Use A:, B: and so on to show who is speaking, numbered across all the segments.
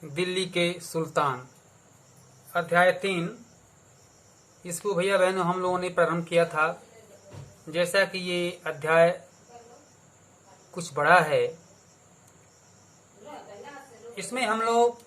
A: दिल्ली के सुल्तान, अध्याय 3। इसको भैया बहनों हम लोगों ने प्रारंभ किया था। जैसा कि ये अध्याय कुछ बड़ा है, इसमें हम लोग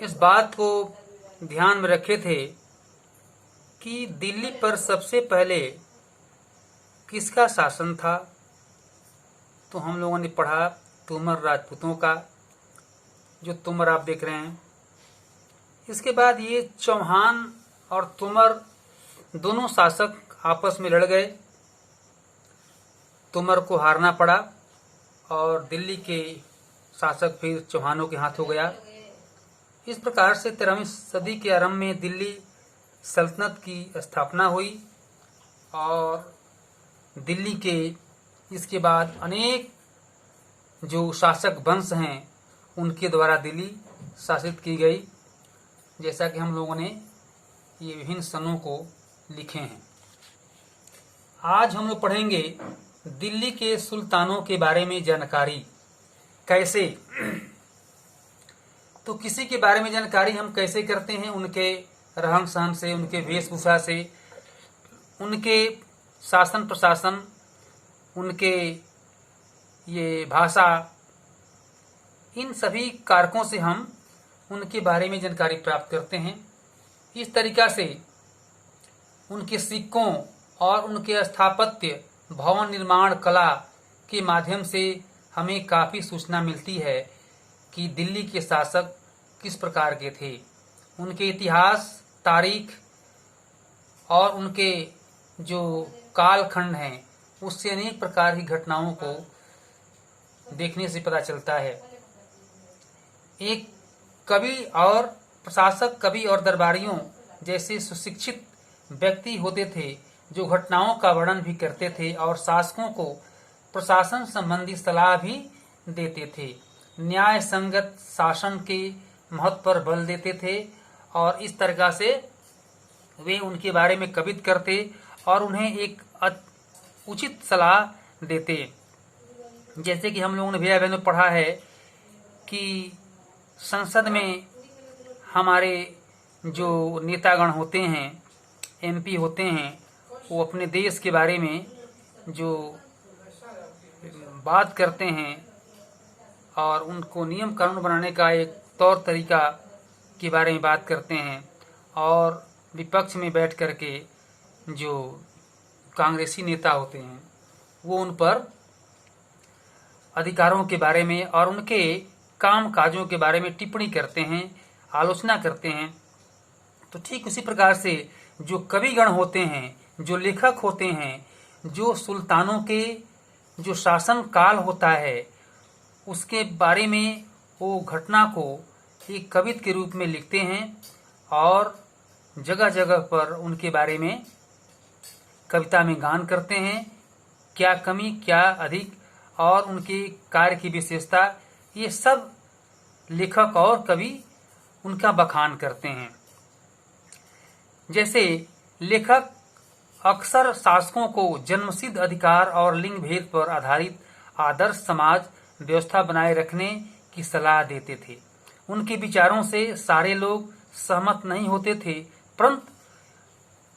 A: इस बात को ध्यान में रखे थे कि दिल्ली पर सबसे पहले किसका शासन था। तो हम लोगों ने पढ़ा तोमर राजपूतों का, जो तोमर आप देख रहे हैं। इसके बाद ये चौहान और तोमर दोनों शासक आपस में लड़ गए। तोमर को हारना पड़ा और दिल्ली के शासक फिर चौहानों के हाथ हो गया। इस प्रकार से 13वीं सदी के आरंभ में दिल्ली सल्तनत की स्थापना हुई और दिल्ली के इसके बाद अनेक जो शासक वंश हैं उनके द्वारा दिल्ली शासित की गई, जैसा कि हम लोगों ने ये विभिन्न सनों को लिखे हैं। आज हम लोग पढ़ेंगे दिल्ली के सुल्तानों के बारे में जानकारी। कैसे? तो किसी के बारे में जानकारी हम कैसे करते हैं? उनके रहन सहन से, उनके वेशभूषा से, उनके शासन प्रशासन, उनके ये भाषा, इन सभी कारकों से हम उनके बारे में जानकारी प्राप्त करते हैं। इस तरीका से उनके सिक्कों और उनके स्थापत्य, भवन निर्माण कला के माध्यम से हमें काफ़ी सूचना मिलती है कि दिल्ली के शासक किस प्रकार के थे। उनके इतिहास, तारीख और उनके जो कालखंड हैं उससे अनेक प्रकार की घटनाओं को देखने से पता चलता है। एक कवि और प्रशासक, कवि और दरबारियों जैसे सुशिक्षित व्यक्ति होते थे जो घटनाओं का वर्णन भी करते थे और शासकों को प्रशासन संबंधी सलाह भी देते थे। न्याय संगत शासन के महत्व पर बल देते थे और इस तरह से वे उनके बारे में कवित करते और उन्हें एक उचित सलाह देते। जैसे कि हम लोगों ने भैया बहनों पढ़ा है कि संसद में हमारे जो नेतागण होते हैं, एमपी होते हैं, वो अपने देश के बारे में जो बात करते हैं और उनको नियम कानून बनाने का एक तौर तरीका के बारे में बात करते हैं और विपक्ष में बैठ करके जो कांग्रेसी नेता होते हैं वो उन पर अधिकारों के बारे में और उनके काम काजों के बारे में टिप्पणी करते हैं, आलोचना करते हैं। तो ठीक उसी प्रकार से जो कविगण होते हैं, जो लेखक होते हैं, जो सुल्तानों के जो शासन काल होता है उसके बारे में वो घटना को एक कविता के रूप में लिखते हैं और जगह जगह पर उनके बारे में कविता में गान करते हैं। क्या कमी, क्या अधिक और उनके कार्य की विशेषता, ये सब लेखक और कवि उनका बखान करते हैं। जैसे लेखक अक्सर शासकों को जन्मसिद्ध अधिकार और लिंग भेद पर आधारित आदर्श समाज व्यवस्था बनाए रखने की सलाह देते थे। उनके विचारों से सारे लोग सहमत नहीं होते थे, परंतु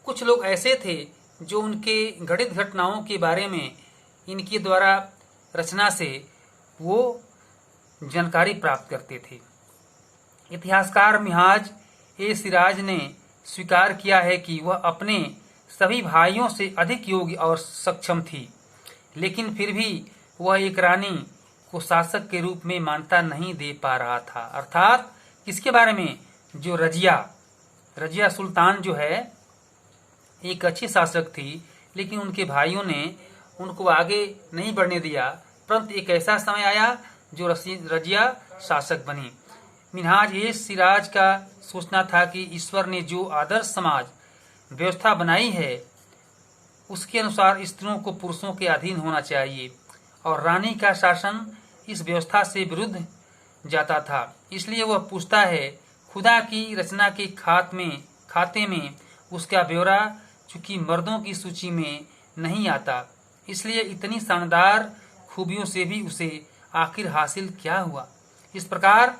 A: कुछ लोग ऐसे थे जो उनके घटित घटनाओं के बारे में इनके द्वारा रचना से वो जानकारी प्राप्त करते थे। इतिहासकार मिन्हाज ए सिराज ने स्वीकार किया है कि वह अपने सभी भाइयों से अधिक योग्य और सक्षम थी, लेकिन फिर भी वह एक रानी को शासक के रूप में मान्यता नहीं दे पा रहा था। अर्थात किसके बारे में? जो रजिया सुल्तान जो है एक अच्छी शासक थी, लेकिन उनके भाइयों ने उनको आगे नहीं बढ़ने दिया। परंतु एक ऐसा समय आया जो रजिया शासक बनी। मिन्हाज ए सिराज का सोचना था कि ईश्वर ने जो आदर्श समाज व्यवस्था बनाई है उसके अनुसार स्त्रियों को पुरुषों के अधीन होना चाहिए और रानी का शासन इस व्यवस्था से विरुद्ध जाता था। इसलिए वह पूछता है, खुदा की रचना के खाते में उसका ब्यौरा चूंकि मर्दों की सूची में नहीं आता, इसलिए इतनी शानदार खूबियों से भी उसे आखिर हासिल क्या हुआ। इस प्रकार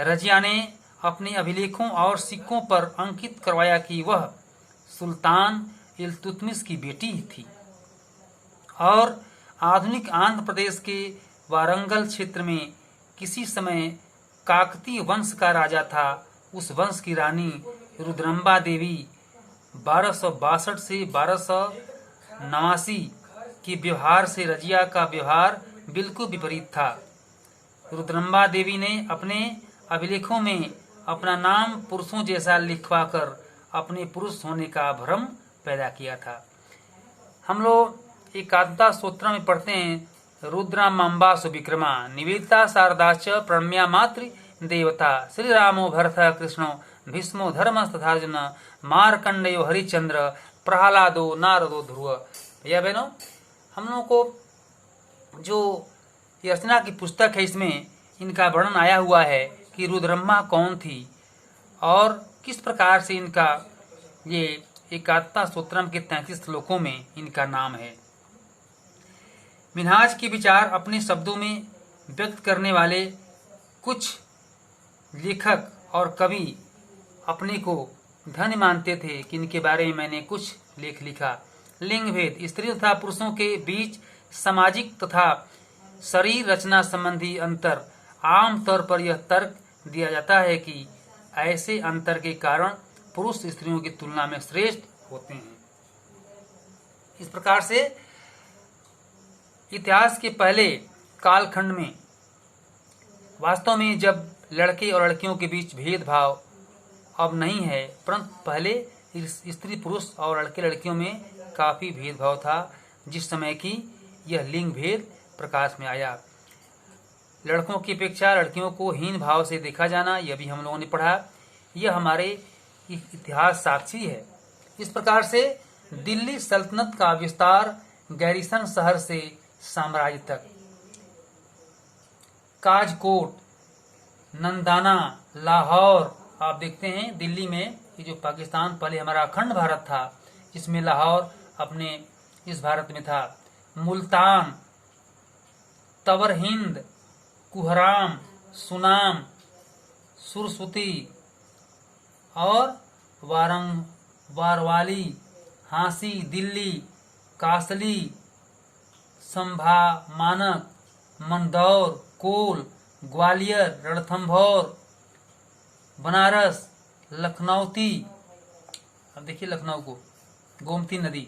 A: रजिया ने अपने अभिलेखों और सिक्कों पर अंकित करवाया कि वह सुल्तान इल्तुतमिश की बेटी थी और आधुनिक आंध्र प्रदेश के वारंगल क्षेत्र में किसी समय काकतीय वंश का राजा था। उस वंश की रानी रुद्रम्बा देवी 1262 से 1289 के व्यवहार से रजिया का व्यवहार बिल्कुल विपरीत था। रुद्रम्बा देवी ने अपने अभिलेखों में अपना नाम पुरुषों जैसा लिखवाकर अपने पुरुष होने का भ्रम पैदा किया था। हम लोग एकादता सूत्र में पढ़ते हैं, रुद्रामांबा सुविक्रमा निवेदिता शारदाच प्रणम्या मातृ देवता श्री रामो भरत कृष्णो भीष्मो धर्मस्तथार्जुन मार्कंडेयो हरिचंद्र प्रहलादो नारदो ध्रुव। भैया बहनों, हम लोगों को जो ये रचना की पुस्तक है इसमें इनका वर्णन आया हुआ है कि रुद्रम्मा कौन थी और किस प्रकार से इनका ये एकादता सूत्रम के 33 श्लोकों में इनका नाम है। मिन्हाज के विचार अपने शब्दों में व्यक्त करने वाले कुछ लेखक और कवि अपने को धन्य मानते थे कि इनके बारे में मैंने कुछ लेख लिखा। लिंग भेद स्त्री तथा पुरुषों के बीच सामाजिक तथा शरीर रचना संबंधी अंतर, आमतौर पर यह तर्क दिया जाता है कि ऐसे अंतर के कारण पुरुष स्त्रियों की तुलना में श्रेष्ठ होते हैं। इस प्रकार से इतिहास के पहले कालखंड में वास्तव में जब लड़के और लड़कियों के बीच भेदभाव अब नहीं है, परंतु पहले स्त्री पुरुष और लड़के लड़कियों में काफी भेदभाव था, जिस समय की यह लिंग भेद प्रकाश में आया। लड़कों की अपेक्षा लड़कियों को हीन भाव से देखा जाना, यह भी हम लोगों ने पढ़ा। यह हमारे इतिहास साक्षी है। इस प्रकार से दिल्ली सल्तनत का विस्तार गैरिसन शहर से साम्राज्य तक, काजकोट, नंदाना, लाहौर, आप देखते हैं दिल्ली में ये जो पाकिस्तान पहले हमारा अखंड भारत था, इसमें लाहौर अपने इस भारत में था, मुल्तान, तवर हिंद, कुहराम, सुनाम, सुरसुती और वारवाली, हांसी, दिल्ली, कासली, संभा, मानक, मंदौर, कोल, ग्वालियर, रणथंभौर, बनारस, लखनौती, अब देखिए लखनऊ को, गोमती नदी,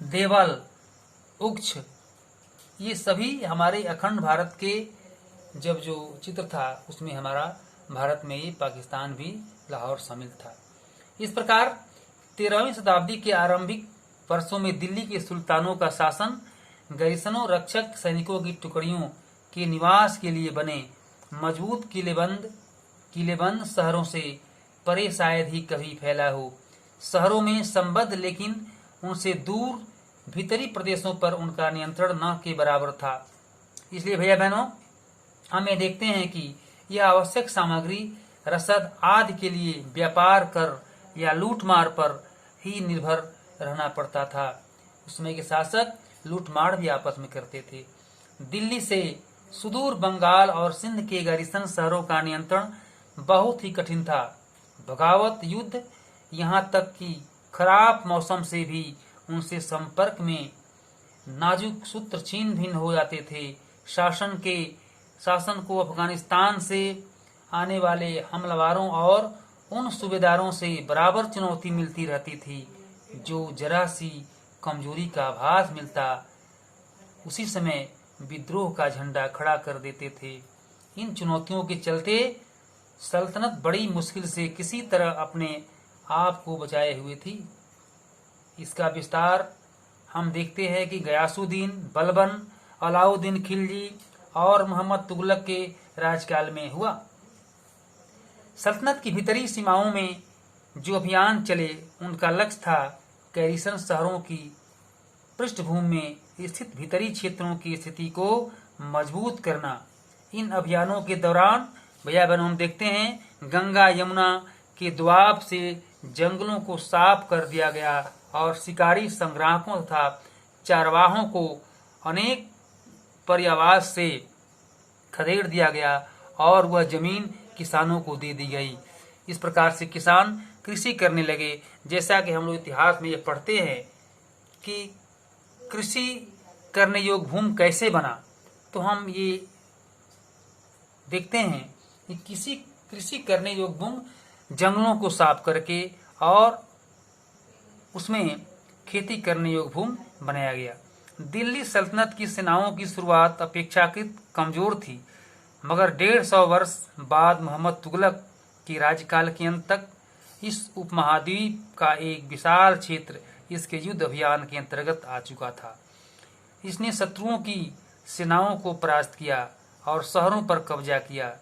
A: देवल, उक्ष, ये सभी हमारे अखंड भारत के जब जो चित्र था उसमें हमारा भारत में ही पाकिस्तान भी लाहौर शामिल था। इस प्रकार 13वीं शताब्दी के आरंभिक वर्षों में दिल्ली के सुल्तानों का शासन गैरिसनों रक्षक सैनिकों की टुकड़ियों के निवास के लिए बने मजबूत किलेबंद शहरों से परे शायद ही कभी फैला हो। शहरों में संबद्ध लेकिन उनसे दूर भीतरी प्रदेशों पर उनका नियंत्रण न के बराबर था। इसलिए भैया बहनों, हम ये देखते हैं कि यह आवश्यक सामग्री रसद आदि के लिए व्यापार कर या लूटमार पर ही निर्भर रहना पड़ता था। उस समय के शासक लूटमार भी आपस में करते थे। दिल्ली से सुदूर बंगाल और सिंध के गैरिसन शहरों का नियंत्रण बहुत ही कठिन था। बगावत, युद्ध, यहाँ तक कि खराब मौसम से भी उनसे संपर्क में नाजुक सूत्र छीन भिन्न हो जाते थे। शासन को अफगानिस्तान से आने वाले हमलावरों और उन सूबेदारों से बराबर चुनौती मिलती रहती थी। जो जरा सी कमजोरी का आभास मिलता, उसी समय विद्रोह का झंडा खड़ा कर देते थे। इन चुनौतियों के चलते सल्तनत बड़ी मुश्किल से किसी तरह अपने आप को बचाए हुए थी। इसका विस्तार हम देखते हैं कि गयासुद्दीन, बलबन, अलाउद्दीन खिलजी और मोहम्मद तुगलक के राजकाल में हुआ। सल्तनत की भीतरी सीमाओं में जो अभियान चले, उनका लक्ष्य था गैरिसन शहरों की पृष्ठभूमि में स्थित भीतरी क्षेत्रों की स्थिति को मजबूत करना। इन अभियानों के दौरान भैया बहनों हम देखते हैं गंगा यमुना के दोआब से जंगलों को साफ कर दिया गया और शिकारी संग्राहकों तथा चारवाहों को अनेक पर्यावास से खदेड़ दिया गया और वह जमीन किसानों को दे दी गई। इस प्रकार से किसान कृषि करने लगे। जैसा कि हम लोग इतिहास में ये पढ़ते हैं कि कृषि करने योग्य भूमि कैसे बना, तो हम ये देखते हैं कि कृषि करने योग्य भूमि जंगलों को साफ करके और उसमें खेती करने योग्य भूमि बनाया गया। दिल्ली सल्तनत की सेनाओं की शुरुआत अपेक्षाकृत कमजोर थी, मगर 150 वर्ष बाद मोहम्मद तुगलक के राज्यकाल के अंत तक इस उपमहाद्वीप का एक विशाल क्षेत्र इसके युद्ध अभियान के अंतर्गत आ चुका था। इसने शत्रुओं की सेनाओं को परास्त किया और शहरों पर कब्जा किया।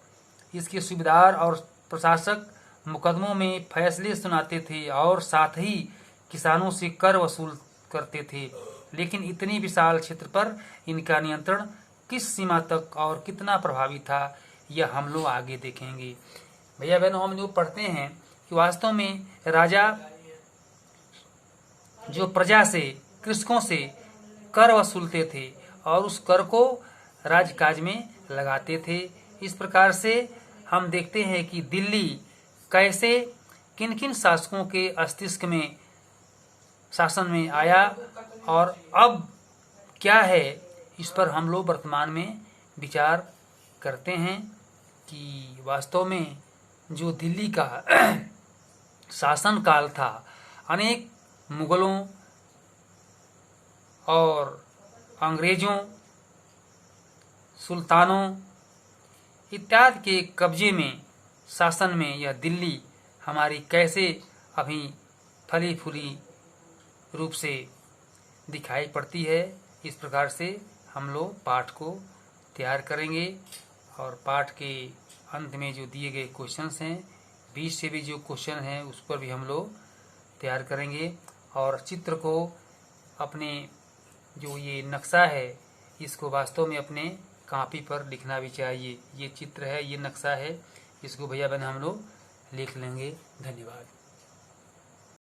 A: इसके सूबेदार और प्रशासक मुकदमों में फैसले सुनाते थे और साथ ही किसानों से कर वसूल करते थे। लेकिन इतनी विशाल क्षेत्र पर इनका नियंत्रण किस सीमा तक और कितना प्रभावी था, यह हम लोग आगे देखेंगे। भैया बहनों, हम लोग पढ़ते हैं कि वास्तव में राजा जो प्रजा से, कृषकों से कर वसूलते थे और उस कर को राजकाज में लगाते थे। इस प्रकार से हम देखते हैं कि दिल्ली कैसे किन किन शासकों के अस्तित्व में शासन में आया और अब क्या है, इस पर हम लोग वर्तमान में विचार करते हैं कि वास्तव में जो दिल्ली का शासन काल था, अनेक मुगलों और अंग्रेजों, सुल्तानों इत्यादि के कब्जे में, शासन में यह दिल्ली हमारी कैसे अभी फली फूली रूप से दिखाई पड़ती है। इस प्रकार से हम लोग पाठ को तैयार करेंगे और पाठ के अंत में जो दिए गए क्वेश्चंस हैं, 20 से भी जो क्वेश्चन हैं उस पर भी हम लोग तैयार करेंगे। और चित्र को अपने जो ये नक्शा है, इसको वास्तव में अपने कॉपी पर लिखना भी चाहिए। ये चित्र है, ये नक्शा है, इसको भैया बहन हम लोग लिख लेंगे। धन्यवाद।